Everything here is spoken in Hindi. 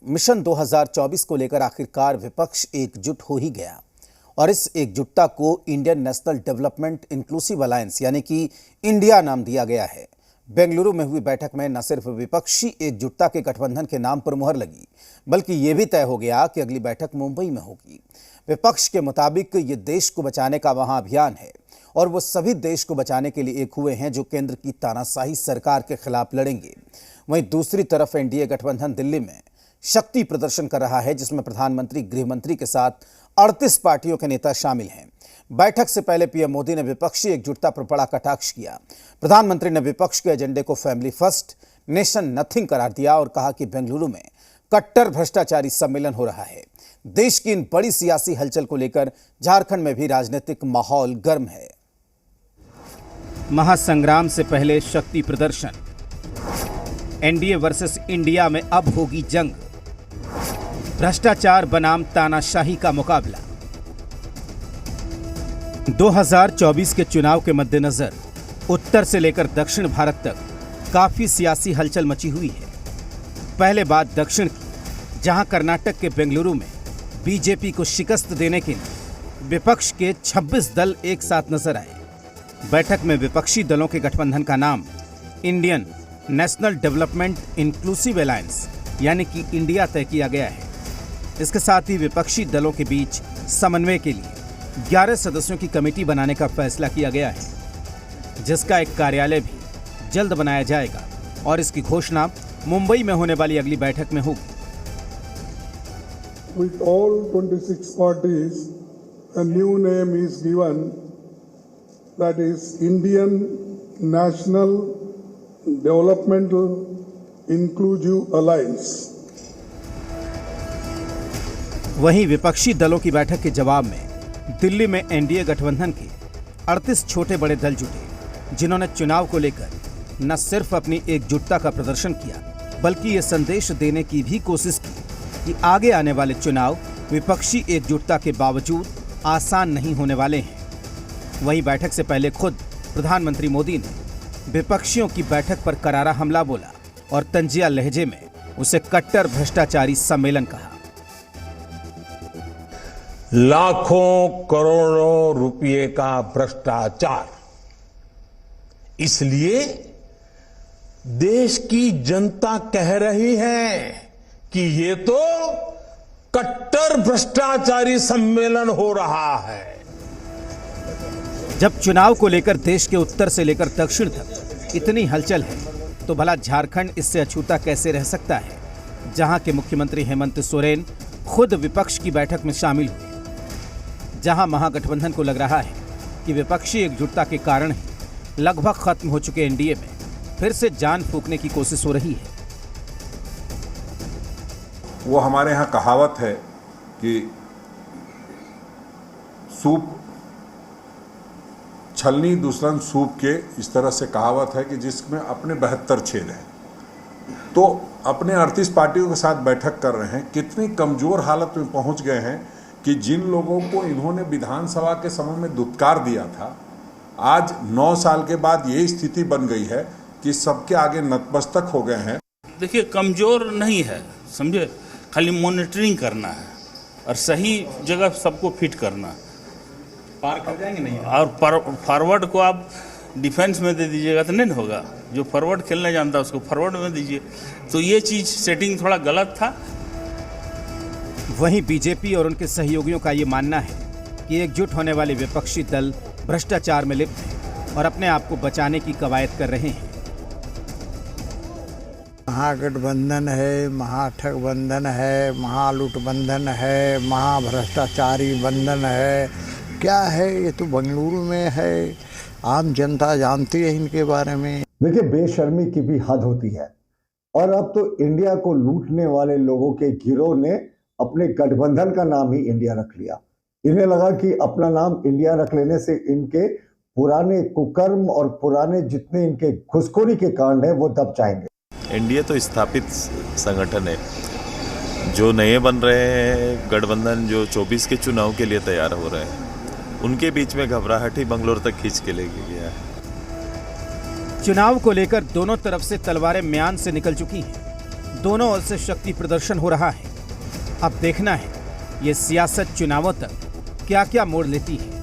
मिशन 2024 को लेकर आखिरकार विपक्ष एकजुट हो ही गया और इस एकजुटता को Indian national development inclusive alliance यानी कि इंडिया नाम दिया गया है। बेंगलुरु में हुई बैठक में न सिर्फ विपक्षी एकजुटता के गठबंधन के नाम पर मुहर लगी, बल्कि यह भी तय हो गया कि अगली बैठक मुंबई में होगी। विपक्ष के मुताबिक ये देश को बचाने का महाअभियान है और वो सभी देश को बचाने के लिए एक हुए हैं जो केंद्र की तानाशाही सरकार के खिलाफ लड़ेंगे। वहीं दूसरी तरफ एनडीए गठबंधन दिल्ली में शक्ति प्रदर्शन कर रहा है, जिसमें प्रधानमंत्री, गृह मंत्री के साथ 38 पार्टियों के नेता शामिल हैं। बैठक से पहले पीएम मोदी ने विपक्षी एकजुटता पर बड़ा कटाक्ष किया। प्रधानमंत्री ने विपक्ष के एजेंडे को फैमिली फर्स्ट, नेशन नथिंग करार दिया और कहा कि बेंगलुरु में कट्टर भ्रष्टाचारी सम्मेलन हो रहा है। देश की इन बड़ी सियासी हलचल को लेकर झारखंड में भी राजनीतिक माहौल गर्म है। महासंग्राम से पहले शक्ति प्रदर्शन, एनडीए वर्सेस इंडिया में अब होगी जंग, भ्रष्टाचार बनाम तानाशाही का मुकाबला। 2024 के चुनाव के मद्देनजर उत्तर से लेकर दक्षिण भारत तक काफी सियासी हलचल मची हुई है। पहले बात दक्षिण की, जहां कर्नाटक के बेंगलुरु में बीजेपी को शिकस्त देने के लिए विपक्ष के 26 दल एक साथ नजर आए। बैठक में विपक्षी दलों के गठबंधन का नाम Indian national development inclusive alliance यानी कि इंडिया तय किया गया है। इसके साथ ही विपक्षी दलों के बीच समन्वय के लिए 11 सदस्यों की कमेटी बनाने का फैसला किया गया है, जिसका एक कार्यालय भी जल्द बनाया जाएगा और इसकी घोषणा मुंबई में होने वाली अगली बैठक में होगी। With all 26 parties, a new name is given, that is Indian National Developmental Inclusive Alliance। वहीं विपक्षी दलों की बैठक के जवाब में दिल्ली में एनडीए गठबंधन के 38 छोटे बड़े दल जुटे, जिन्होंने चुनाव को लेकर न सिर्फ अपनी एकजुटता का प्रदर्शन किया, बल्कि ये संदेश देने की भी कोशिश की कि आगे आने वाले चुनाव विपक्षी एकजुटता के बावजूद आसान नहीं होने वाले हैं। वहीं बैठक से पहले खुद प्रधानमंत्री मोदी ने विपक्षियों की बैठक पर करारा हमला बोला और तंजिया लहजे में उसे कट्टर भ्रष्टाचारी सम्मेलन कहा। लाखों करोड़ों रुपए का भ्रष्टाचार, इसलिए देश की जनता कह रही है कि ये तो कट्टर भ्रष्टाचारी सम्मेलन हो रहा है। जब चुनाव को लेकर देश के उत्तर से लेकर दक्षिण तक इतनी हलचल है, तो भला झारखंड इससे अछूता कैसे रह सकता है, जहां के मुख्यमंत्री हेमंत सोरेन खुद विपक्ष की बैठक में शामिल हुए, जहां महागठबंधन को लग रहा है कि विपक्षी एकजुटता के कारण ही लगभग खत्म हो चुके एनडीए में फिर से जान फूंकने की कोशिश हो रही है। वो हमारे यहाँ कहावत है कि सूप छलनी दुश्मन सूप के, इस तरह से कहावत है कि जिसमें अपने 72 छेद हैं। तो अपने 38 पार्टियों के साथ बैठक कर रहे हैं। कितनी कमजोर हालत में पहुंच गए हैं कि जिन लोगों को इन्होंने विधानसभा के समय में दुत्कार दिया था, आज 9 साल के बाद ये स्थिति बन गई है कि सबके आगे नतमस्तक हो गए हैं। देखिए, कमजोर नहीं है, समझे, खाली मॉनिटरिंग करना है और सही जगह सबको फिट करना। पार कर जाएंगे नहीं, और फॉरवर्ड को आप डिफेंस में दे दीजिएगा तो नहीं होगा। जो फॉरवर्ड खेलना जानता है उसको फॉरवर्ड में दीजिए। तो ये चीज सेटिंग थोड़ा गलत था। वहीं बीजेपी और उनके सहयोगियों का ये मानना है कि एकजुट होने वाले विपक्षी दल भ्रष्टाचार में लिप्त हैं और अपने आप को बचाने की कवायद कर रहे हैं। महागठबंधन है, महाठगबंधन है, महालूटबंधन है, महाभ्रष्टाचारी बंधन है, क्या है ये तो बेंगलुरु में है। आम जनता जानती है इनके बारे में। देखिए, बेशर्मी की भी हद होती है और अब तो इंडिया को लूटने वाले लोगों के गिरोह ने अपने गठबंधन का नाम ही इंडिया रख लिया। इन्हें लगा कि अपना नाम इंडिया रख लेने से इनके पुराने कुकर्म और पुराने जितने इनके घुसखोरी के कांड हैं वो दब जाएंगे। एनडीए तो स्थापित संगठन है। जो नए बन रहे हैं गठबंधन, जो 24 के चुनाव के लिए तैयार हो रहे हैं, उनके बीच में घबराहट ही बंगलोर तक खींच के ले गया है। चुनाव को लेकर दोनों तरफ से तलवारें म्यान से निकल चुकी हैं। दोनों ओर से शक्ति प्रदर्शन हो रहा है। अब देखना है ये सियासत चुनावों तक क्या क्या मोड़ लेती है।